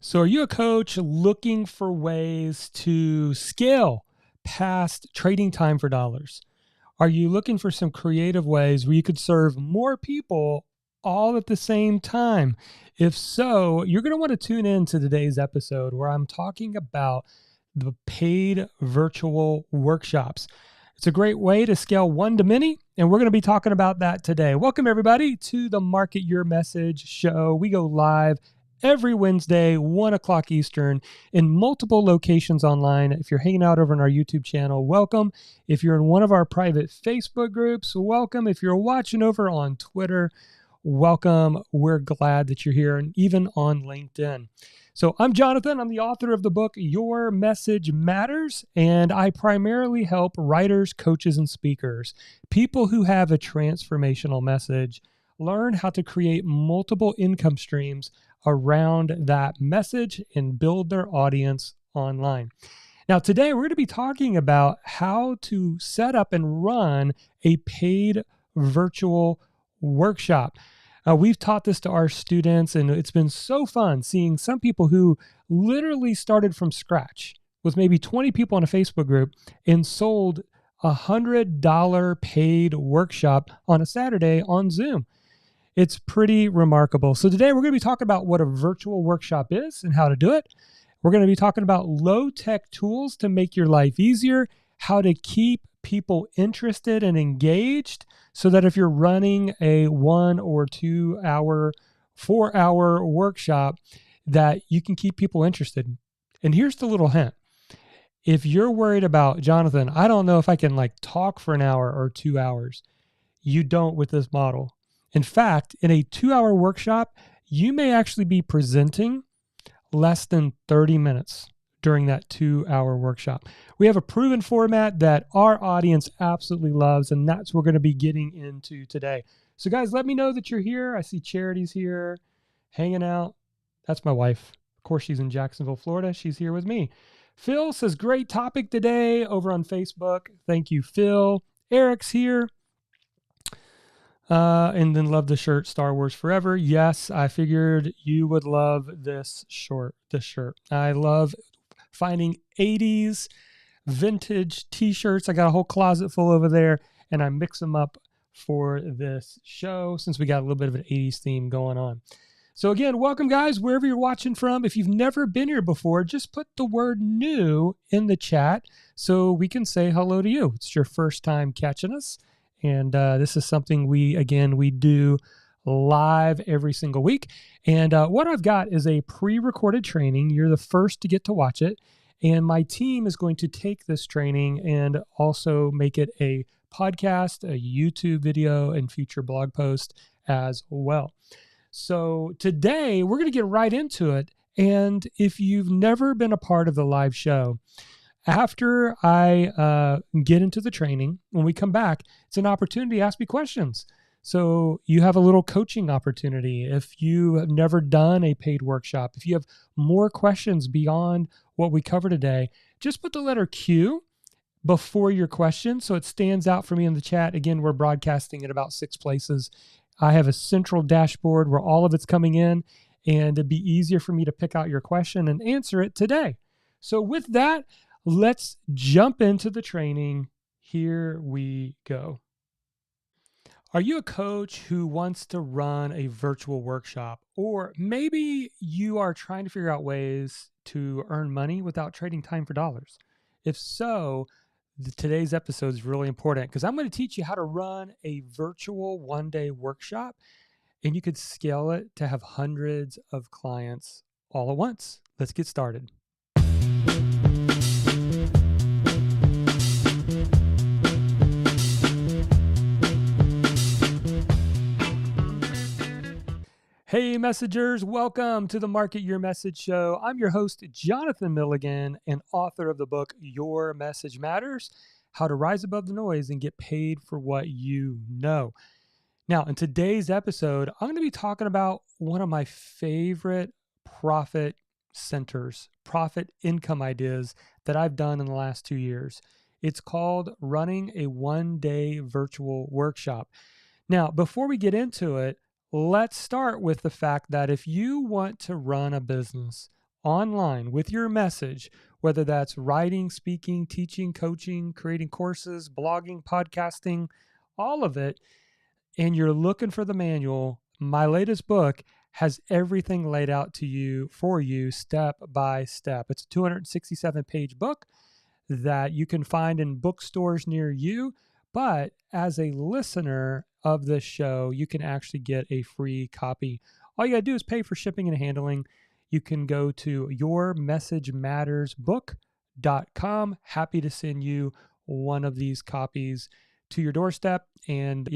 So, are you a coach looking for ways to scale past trading time for dollars? Are you looking for some creative ways where you could serve more people all at the same time? If so, you're going to want to tune in to today's episode where I'm talking about the paid virtual workshops. It's a great way to scale one to many, and we're going to be talking about that today. Welcome, everybody, to the Market Your Message show. We go live every Wednesday, 1 o'clock Eastern, in multiple locations online. If you're hanging out over on our YouTube channel, welcome. If you're in one of our private Facebook groups, welcome. If you're watching over on Twitter, welcome. We're glad that you're here, and even on LinkedIn. So I'm Jonathan. I'm the author of the book, Your Message Matters, and I primarily help writers, coaches, and speakers, people who have a transformational message, learn how to create multiple income streams around that message and build their audience online. Now, today we're going to be talking about how to set up and run a paid virtual workshop. We've taught this to our students, and it's been so fun seeing some people who literally started from scratch with maybe 20 people in a Facebook group and sold a $100 paid workshop on a Saturday on Zoom. It's pretty remarkable. So today we're going to be talking about what a virtual workshop is and how to do it. We're going to be talking about low-tech tools to make your life easier, how to keep people interested and engaged so that if you're running a 1 or 2 hour, 4-hour workshop, that you can keep people interested. And here's the little hint. If you're worried about, Jonathan, I don't know if I can talk for an hour or 2 hours, you don't with this model. In fact, in a 2-hour workshop, you may actually be presenting less than 30 minutes during that 2-hour workshop. We have a proven format that our audience absolutely loves, and that's what we're going to be getting into today. So guys, let me know that you're here. I see Charity's here hanging out. That's my wife. Of course, she's in Jacksonville, Florida. She's here with me. Phil says, great topic today over on Facebook. Thank you, Phil. Eric's here. And then love the shirt, Star Wars Forever. Yes, I figured you would love this shirt. I love finding 80s vintage t-shirts. I got a whole closet full over there, and I mix them up for this show since we got a little bit of an 80s theme going on. So again, welcome guys, wherever you're watching from. If you've never been here before, just put the word new in the chat so we can say hello to you. It's your first time catching us. And this is something we do live every single week. And what I've got is a pre-recorded training. You're the first to get to watch it. And my team is going to take this training and also make it a podcast, a YouTube video, and future blog post as well. So today we're going to get right into it. And if you've never been a part of the live show, after I get into the training, when we come back, it's an opportunity to ask me questions. So you have a little coaching opportunity. If you have never done a paid workshop, if you have more questions beyond what we cover today, just put the letter Q before your question so it stands out for me in the chat. Again, we're broadcasting at about 6 places. I have a central dashboard where all of it's coming in, and it'd be easier for me to pick out your question and answer it today. So with that, let's jump into the training. Here we go. Are you a coach who wants to run a virtual workshop? Or maybe you are trying to figure out ways to earn money without trading time for dollars? If so, today's episode is really important because I'm going to teach you how to run a virtual one-day workshop, and you could scale it to have hundreds of clients all at once. Let's get started. Hey messengers, welcome to the Market Your Message show. I'm your host, Jonathan Milligan, and author of the book, Your Message Matters, How to Rise Above the Noise and Get Paid for What You Know. Now, in today's episode, I'm going to be talking about one of my favorite profit centers, profit income ideas that I've done in the last 2 years. It's called running a one-day virtual workshop. Now, before we get into it, let's start with the fact that if you want to run a business online with your message, whether that's writing, speaking, teaching, coaching, creating courses, blogging, podcasting, all of it, and you're looking for the manual, my latest book has everything laid out to you for you step by step. It's a 267-page book that you can find in bookstores near you. But as a listener of this show, you can actually get a free copy. All you got to do is pay for shipping and handling. You can go to yourmessagemattersbook.com. Happy to send you one of these copies to your doorstep and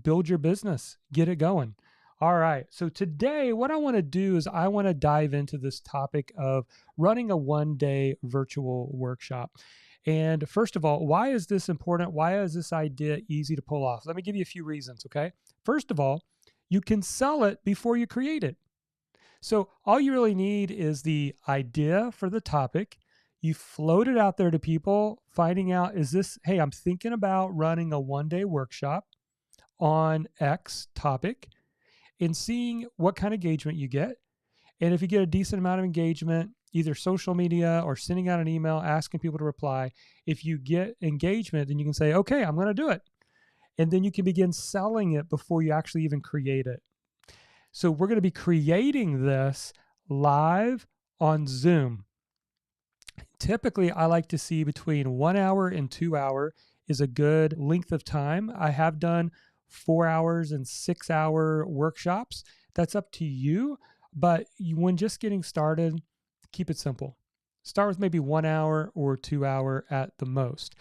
build your business, get it going. All right. So today, what I want to do is I want to dive into this topic of running a one-day virtual workshop. And first of all, why is this important? Why is this idea easy to pull off? Let me give you a few reasons, okay? First of all, you can sell it before you create it. So all you really need is the idea for the topic. You float it out there to people, finding out, hey, I'm thinking about running a one-day workshop on X topic, and seeing what kind of engagement you get. And if you get a decent amount of engagement, either social media or sending out an email asking people to reply, if you get engagement, then you can say, okay, I'm going to do it. And then you can begin selling it before you actually even create it. So we're going to be creating this live on Zoom. Typically, I like to see between 1 hour and 2 hour is a good length of time. I have done 4 hours and 6 hour workshops. That's up to you. But when just getting started, keep it simple. Start with maybe 1 hour or 2 hour at the most.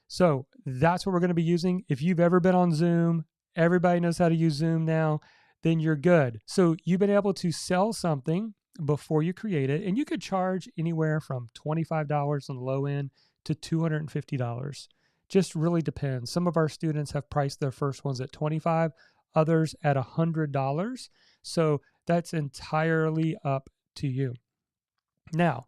So that's what we're going to be using. If you've ever been on Zoom, everybody knows how to use Zoom now, then you're good. So you've been able to sell something before you create it, and you could charge anywhere from $25 on the low end to $250. Just really depends. Some of our students have priced their first ones at $25, others at $100. So that's entirely up to you. Now,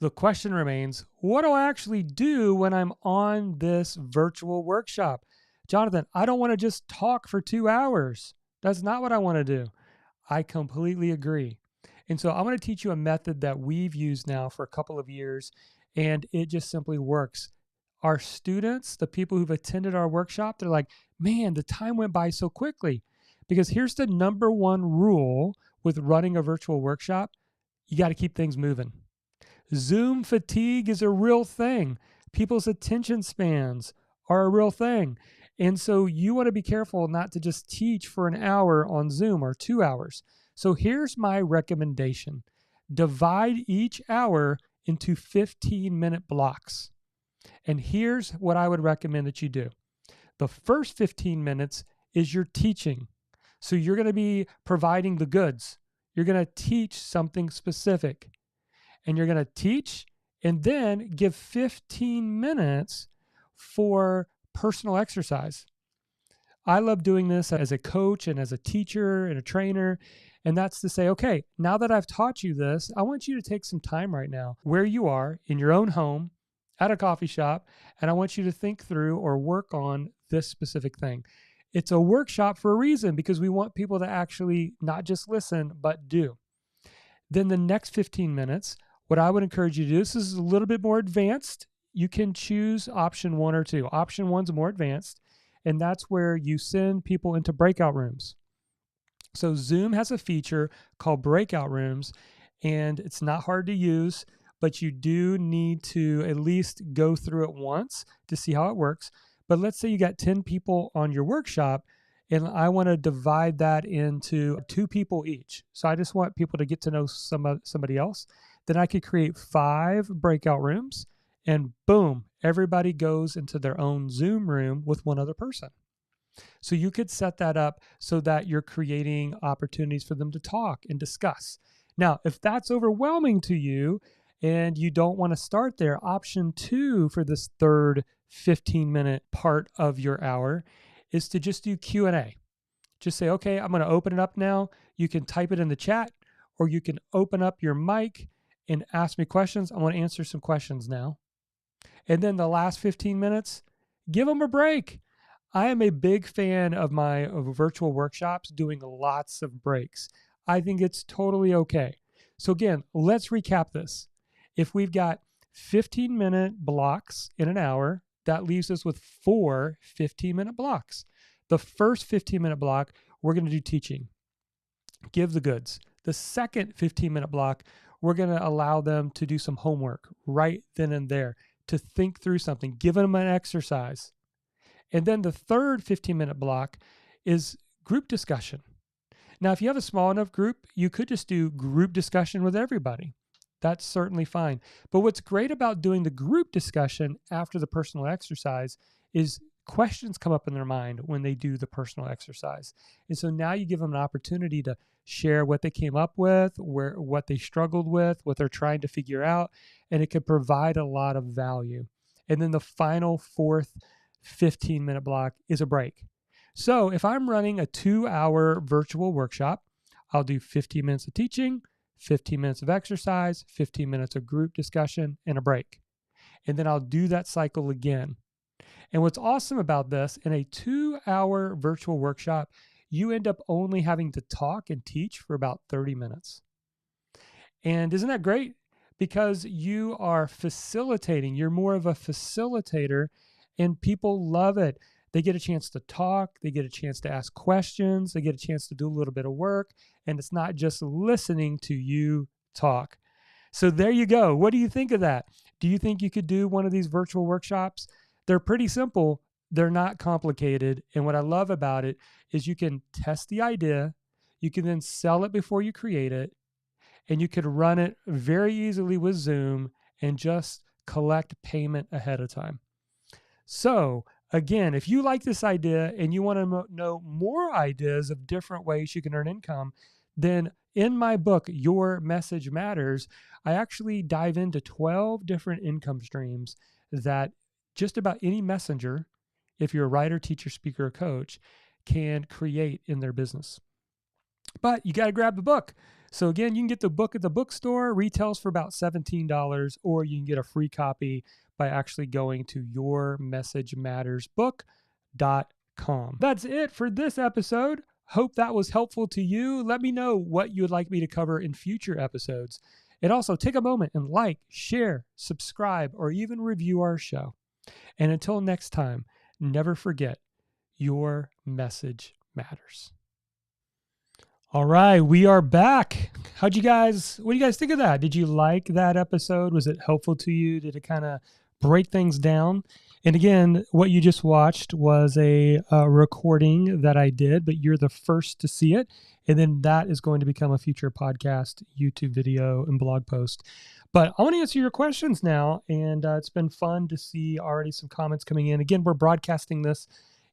the question remains, what do I actually do when I'm on this virtual workshop? Jonathan, I don't want to just talk for 2 hours. That's not what I want to do. I completely agree. And so I'm going to teach you a method that we've used now for a couple of years, and it just simply works. Our students, the people who've attended our workshop, they're like, man, the time went by so quickly. Because here's the number one rule with running a virtual workshop. You got to keep things moving. Zoom fatigue is a real thing. People's attention spans are a real thing. And so you want to be careful not to just teach for an hour on Zoom or 2 hours. So here's my recommendation. Divide each hour into 15-minute blocks. And here's what I would recommend that you do. The first 15 minutes is your teaching. So you're going to be providing the goods. You're going to teach something specific. And you're going to teach and then give 15 minutes for personal exercise. I love doing this as a coach and as a teacher and a trainer. And that's to say, okay, now that I've taught you this, I want you to take some time right now where you are in your own home, at a coffee shop, and I want you to think through or work on this specific thing. It's a workshop for a reason, because we want people to actually not just listen, but do. Then the next 15 minutes, what I would encourage you to do, this is a little bit more advanced. You can choose option 1 or 2. Option 1's more advanced, and that's where you send people into breakout rooms. So Zoom has a feature called breakout rooms, and it's not hard to use, but you do need to at least go through it once to see how it works. But let's say you got 10 people on your workshop, and I want to divide that into 2 people each. So I just want people to get to know somebody else. Then I could create 5 breakout rooms, and boom, everybody goes into their own Zoom room with one other person. So you could set that up so that you're creating opportunities for them to talk and discuss. Now, if that's overwhelming to you and you don't want to start there, option 2 for this third 15-minute part of your hour is to just do Q&A. Just say, okay, I'm going to open it up now. You can type it in the chat, or you can open up your mic and ask me questions. I want to answer some questions now. And then the last 15 minutes, give them a break. I am a big fan of my virtual workshops doing lots of breaks. I think it's totally okay. So again, let's recap this. If we've got 15-minute blocks in an hour, that leaves us with 4 15-minute blocks. The first 15-minute block, we're going to do teaching, give the goods. The second 15-minute block, we're going to allow them to do some homework right then and there, to think through something, give them an exercise. And then the third 15-minute block is group discussion. Now, if you have a small enough group, you could just do group discussion with everybody. That's certainly fine. But what's great about doing the group discussion after the personal exercise is questions come up in their mind when they do the personal exercise. And so now you give them an opportunity to share what they came up with, what they struggled with, what they're trying to figure out, and it could provide a lot of value. And then the final fourth 15-minute block is a break. So if I'm running a 2-hour virtual workshop, I'll do 15 minutes of teaching, 15 minutes of exercise, 15 minutes of group discussion, and a break. And then I'll do that cycle again. And what's awesome about this, in a 2-hour virtual workshop, you end up only having to talk and teach for about 30 minutes. And isn't that great? Because you are facilitating, you're more of a facilitator, and people love it. They get a chance to talk, they get a chance to ask questions, they get a chance to do a little bit of work, and it's not just listening to you talk. So there you go. What do you think of that? Do you think you could do one of these virtual workshops? They're pretty simple. They're not complicated. And what I love about it is you can test the idea, you can then sell it before you create it, and you could run it very easily with Zoom and just collect payment ahead of time. So again, if you like this idea and you want to know more ideas of different ways you can earn income, then in my book, Your Message Matters, I actually dive into 12 different income streams that just about any messenger, if you're a writer, teacher, speaker, or coach, can create in their business. But you got to grab the book. So again, you can get the book at the bookstore, retails for about $17, or you can get a free copy by actually going to yourmessagemattersbook.com. That's it for this episode. Hope that was helpful to you. Let me know what you would like me to cover in future episodes. And also take a moment and like, share, subscribe, or even review our show. And until next time, never forget, your message matters. All right, we are back. What do you guys think of that? Did you like that episode? Was it helpful to you? Did it kind of break things down? And again, what you just watched was a recording that I did, but you're the first to see it. And then that is going to become a future podcast, YouTube video, and blog post. But I want to answer your questions now. And it's been fun to see already some comments coming in. Again, we're broadcasting this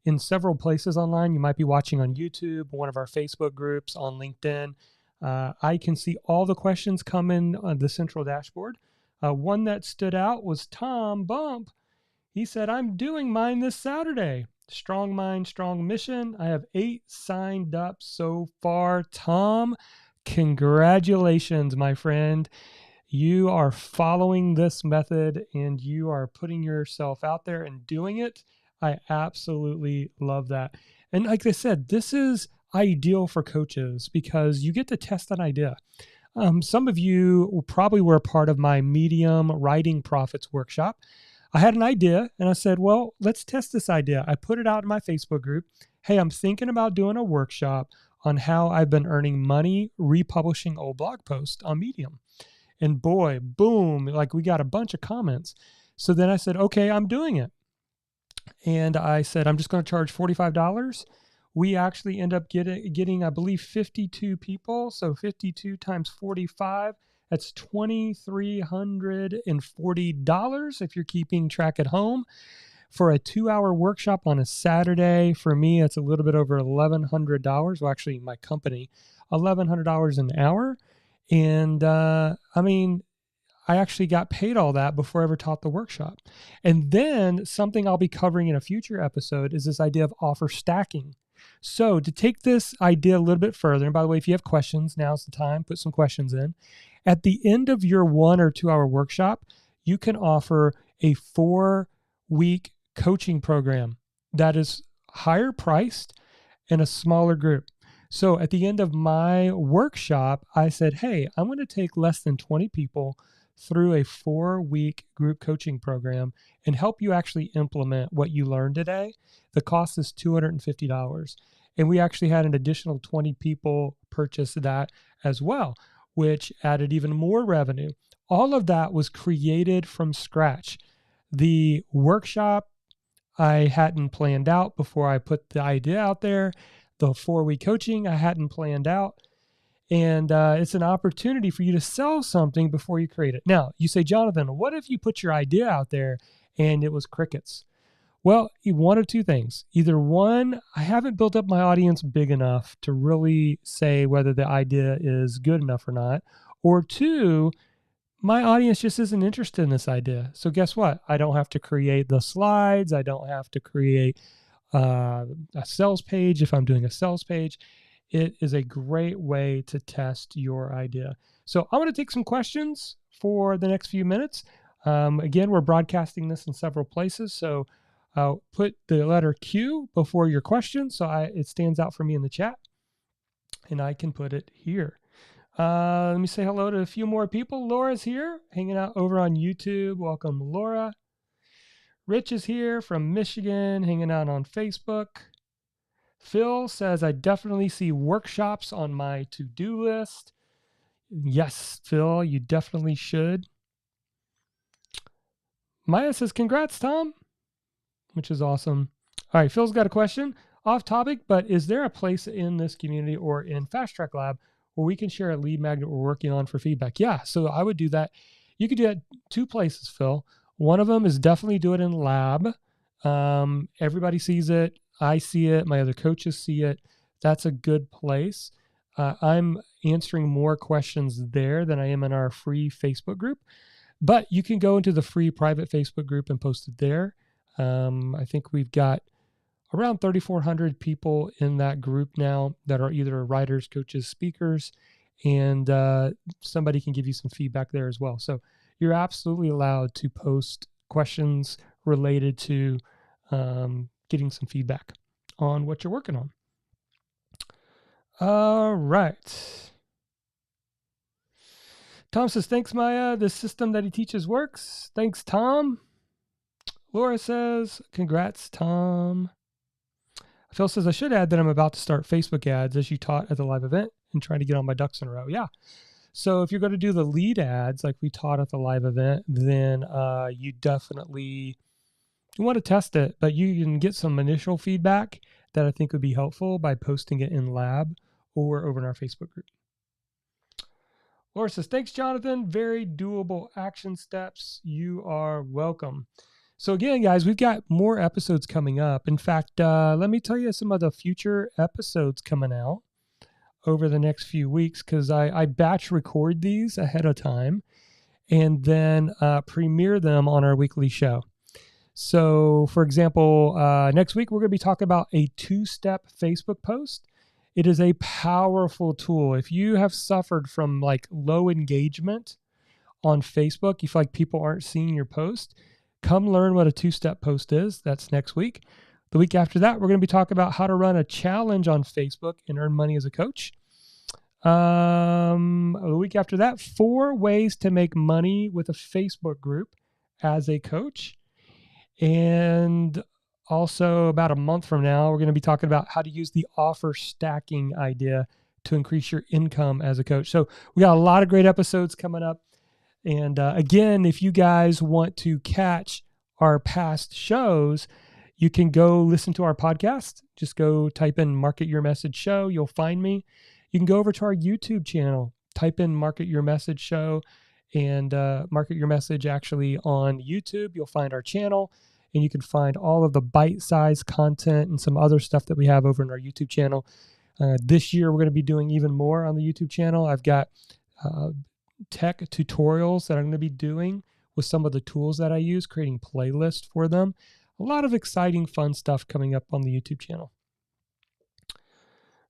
in several places online. You might be watching on YouTube, one of our Facebook groups, on LinkedIn. I can see all the questions come in on the central dashboard. One that stood out was Tom Bump. He said, I'm doing mine this Saturday. Strong mind, strong mission. I have 8 signed up so far. Tom, congratulations, my friend. You are following this method and you are putting yourself out there and doing it. I absolutely love that. And like I said, this is ideal for coaches because you get to test an idea. Some of you probably were a part of my Medium Writing Profits workshop. I had an idea and I said, well, let's test this idea. I put it out in my Facebook group. Hey, I'm thinking about doing a workshop on how I've been earning money republishing old blog posts on Medium. And boy, boom, like we got a bunch of comments. So then I said, okay, I'm doing it. And I said, I'm just going to charge $45. We actually end up getting, I believe, 52 people. So 52 times 45, that's $2,340 if you're keeping track at home. For a 2-hour workshop on a Saturday, for me, it's a little bit over $1,100. Well, actually, my company, $1,100 an hour. And I actually got paid all that before I ever taught the workshop. And then something I'll be covering in a future episode is this idea of offer stacking. So to take this idea a little bit further, and by the way, if you have questions, now's the time, put some questions in. At the end of your 1 or 2 hour workshop, you can offer a 4-week coaching program that is higher priced and a smaller group. So at the end of my workshop, I said, hey, I'm going to take less than 20 people through a 4-week group coaching program and help you actually implement what you learned today. The cost is $250. And we actually had an additional 20 people purchase that as well, which added even more revenue. All of that was created from scratch. The workshop I hadn't planned out before I put the idea out there. The 4-week coaching I hadn't planned out. And it's an opportunity for you to sell something before you create it. Now, you say, Jonathan, what if you put your idea out there and it was crickets? Well, one of two things. Either one, I haven't built up my audience big enough to really say whether the idea is good enough or not. Or two, my audience just isn't interested in this idea. So guess what? I don't have to create the slides. I don't have to create a sales page if I'm doing a sales page. It is a great way to test your idea. So I'm going to take some questions for the next few minutes. Again, we're broadcasting this in several places. So I'll put the letter Q before your question so it stands out for me in the chat. And I can put it here. Let me say hello to a few more people. Laura's here, hanging out over on YouTube. Welcome, Laura. Rich is here from Michigan, hanging out on Facebook. Phil says, I definitely see workshops on my to-do list. Yes, Phil, you definitely should. Maya says, congrats, Tom, which is awesome. All right, Phil's got a question. Off topic, but is there a place in this community or in Fast Track Lab where we can share a lead magnet we're working on for feedback? Yeah, so I would do that. You could do it 2 places, Phil. One of them is definitely do it in Lab. Everybody sees it. I see it. My other coaches see it. That's a good place. I'm answering more questions there than I am in our free Facebook group. But you can go into the free private Facebook group and post it there. I think we've got around 3,400 people in that group now that are either writers, coaches, speakers, and somebody can give you some feedback there as well. So you're absolutely allowed to post questions related to getting some feedback on what you're working on. All right. Tom says, thanks, Maya. The system that he teaches works. Thanks, Tom. Laura says, congrats, Tom. Phil says, I should add that I'm about to start Facebook ads as you taught at the live event and trying to get all my ducks in a row. Yeah. So if you're going to do the lead ads like we taught at the live event, then you definitely want to test it, but you can get some initial feedback that I think would be helpful by posting it in Lab or over in our Facebook group. Laura says, thanks, Jonathan. Very doable action steps. You are welcome. So again, guys, we've got more episodes coming up. In fact, let me tell you some of the future episodes coming out over the next few weeks, because I batch record these ahead of time and then premiere them on our weekly show. So for example, next week, we're going to be talking about a 2-step Facebook post. It is a powerful tool. If you have suffered from like low engagement on Facebook, you feel like people aren't seeing your post, come learn what a 2-step post is. That's next week. The week after that, we're going to be talking about how to run a challenge on Facebook and earn money as a coach. The week after that, 4 ways to make money with a Facebook group as a coach. And also about a month from now, we're going to be talking about how to use the offer stacking idea to increase your income as a coach. So we got a lot of great episodes coming up. And again, if you guys want to catch our past shows, you can go listen to our podcast. Just go type in Market Your Message Show. You'll find me. You can go over to our YouTube channel, type in Market Your Message Show, and Market Your Message actually on YouTube. You'll find our channel, and you can find all of the bite-sized content and some other stuff that we have over in our YouTube channel. This year, we're going to be doing even more on the YouTube channel. I've got tech tutorials that I'm going to be doing with some of the tools that I use, creating playlists for them. A lot of exciting, fun stuff coming up on the YouTube channel.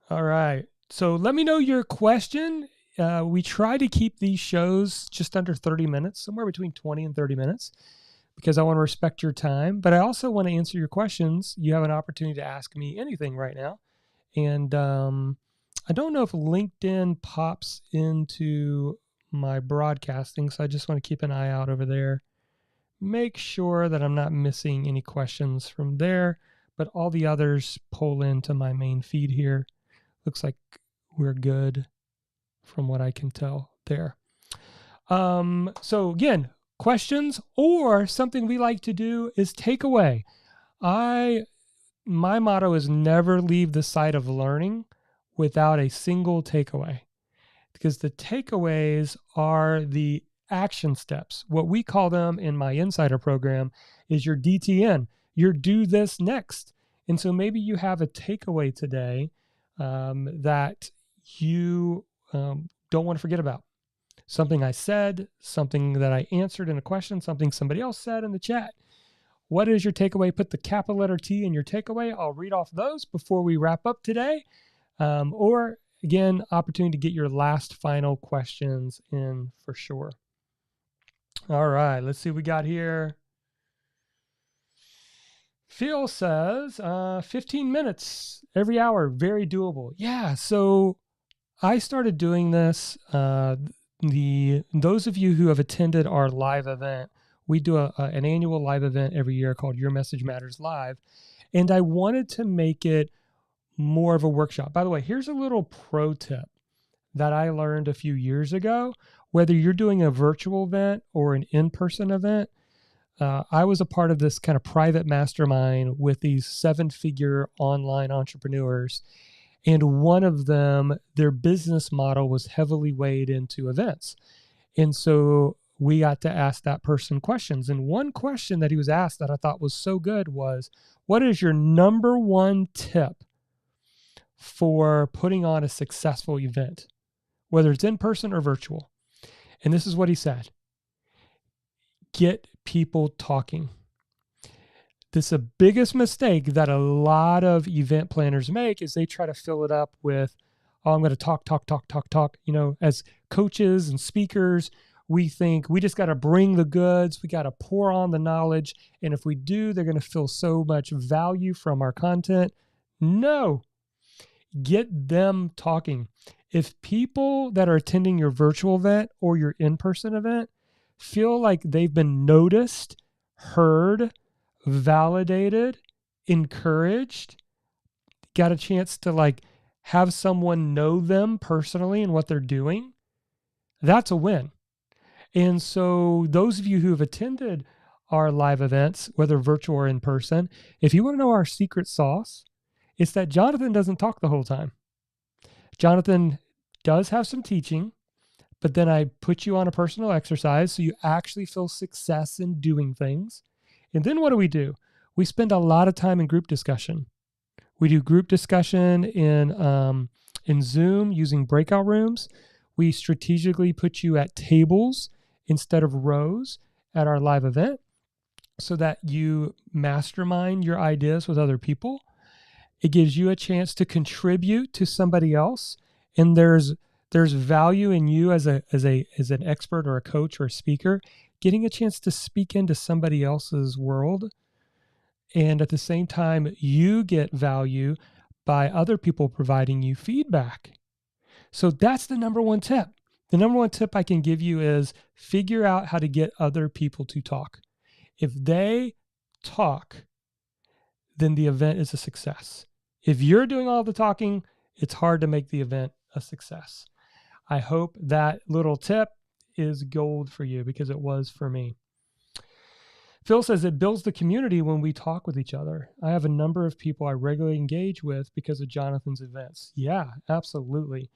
All right. So let me know your question. We try to keep these shows just under 30 minutes, somewhere between 20 and 30 minutes, because I want to respect your time. But I also want to answer your questions. You have an opportunity to ask me anything right now. And I don't know if LinkedIn pops into my broadcasting, so I just want to keep an eye out over there. Make sure that I'm not missing any questions from there, but all the others pull into my main feed here. Looks like we're good from what I can tell there. So again, questions or something we like to do is takeaway. My motto is never leave the site of learning without a single takeaway, because the takeaways are the action steps. What we call them in my insider program is your DTN, your do this next. And so maybe you have a takeaway today that you don't want to forget about. Something I said, something that I answered in a question, something somebody else said in the chat. What is your takeaway? Put the capital letter T in your takeaway. I'll read off those before we wrap up today. Or again, opportunity to get your last final questions in for sure. All right, let's see what we got here. Phil says 15 minutes every hour, very doable. Yeah, so I started doing this. Those of you who have attended our live event, we do an annual live event every year called Your Message Matters Live. And I wanted to make it more of a workshop. By the way, here's a little pro tip that I learned a few years ago. Whether you're doing a virtual event or an in-person event, I was a part of this kind of private mastermind with these 7-figure online entrepreneurs. And one of them, their business model was heavily weighed into events. And so we got to ask that person questions. And one question that he was asked that I thought was so good was, what is your number one tip for putting on a successful event, whether it's in person or virtual? And this is what he said: get people talking. This is the biggest mistake that a lot of event planners make, is they try to fill it up with, oh, I'm going to talk. As coaches and speakers, we think we just got to bring the goods. We got to pour on the knowledge. And if we do, they're going to feel so much value from our content. No, get them talking. If people that are attending your virtual event or your in-person event feel like they've been noticed, heard, validated, encouraged, got a chance to have someone know them personally and what they're doing, that's a win. And so those of you who have attended our live events, whether virtual or in person, if you want to know our secret sauce, it's that Jonathan doesn't talk the whole time. Jonathan does have some teaching, but then I put you on a personal exercise so you actually feel success in doing things. And then what do? We spend a lot of time in group discussion. We do group discussion in Zoom using breakout rooms. We strategically put you at tables instead of rows at our live event so that you mastermind your ideas with other people. It gives you a chance to contribute to somebody else, and there's value in you as an expert or a coach or a speaker, getting a chance to speak into somebody else's world. And at the same time, you get value by other people providing you feedback. So that's the number one tip. The number one tip I can give you is figure out how to get other people to talk. If they talk, then the event is a success. If you're doing all the talking, it's hard to make the event a success. I hope that little tip is gold for you, because it was for me. Phil says it builds the community when we talk with each other. I have a number of people I regularly engage with because of Jonathan's events. Yeah, absolutely.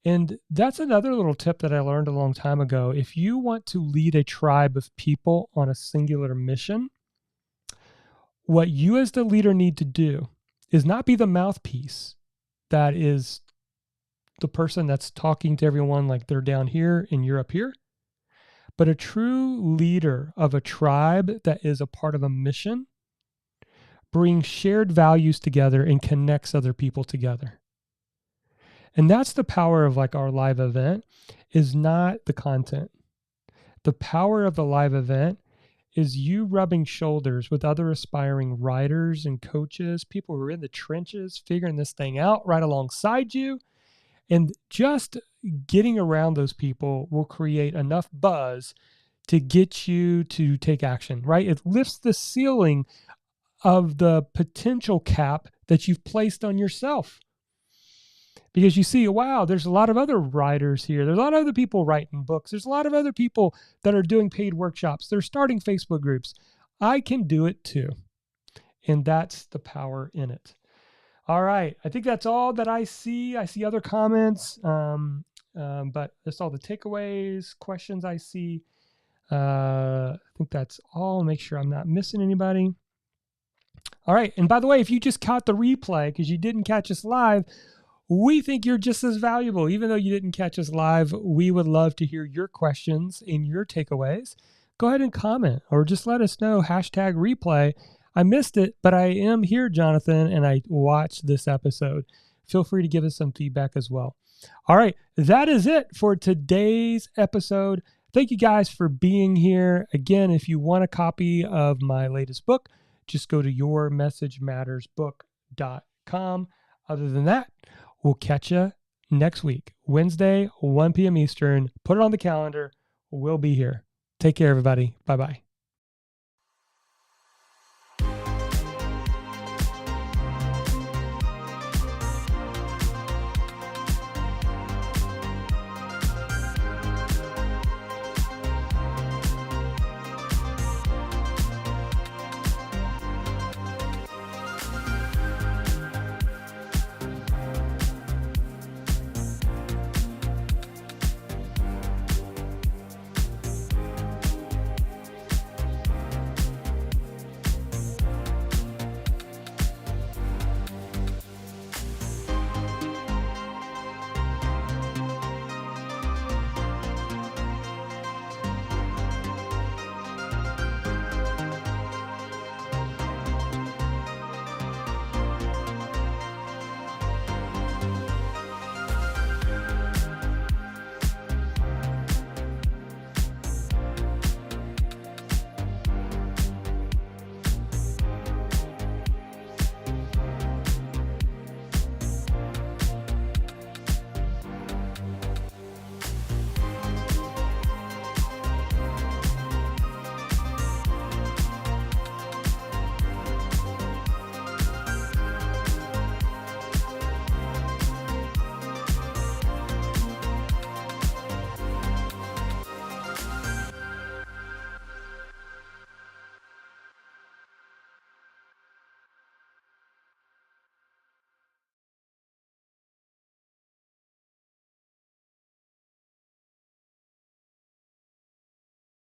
And that's another little tip that I learned a long time ago. If you want to lead a tribe of people on a singular mission, what you as the leader need to do is not be the mouthpiece that is the person that's talking to everyone like they're down here and you're up here, but a true leader of a tribe that is a part of a mission, brings shared values together and connects other people together. And that's the power of our live event, is not the content. The power of the live event is you rubbing shoulders with other aspiring writers and coaches, people who are in the trenches figuring this thing out right alongside you. And just getting around those people will create enough buzz to get you to take action, right? It lifts the ceiling of the potential cap that you've placed on yourself. Because you see, wow, there's a lot of other writers here. There's a lot of other people writing books. There's a lot of other people that are doing paid workshops. They're starting Facebook groups. I can do it too. And that's the power in it. All right. I think that's all that I see. I see other comments, but that's all the takeaways, questions I see. I think that's all. Make sure I'm not missing anybody. All right. And by the way, if you just caught the replay because you didn't catch us live, we think you're just as valuable. Even though you didn't catch us live, we would love to hear your questions and your takeaways. Go ahead and comment or just let us know, #replay. I missed it, but I am here, Jonathan, and I watched this episode. Feel free to give us some feedback as well. All right, that is it for today's episode. Thank you guys for being here. Again, if you want a copy of my latest book, just go to yourmessagemattersbook.com. Other than that, we'll catch you next week, Wednesday, 1 p.m. Eastern. Put it on the calendar. We'll be here. Take care, everybody. Bye-bye.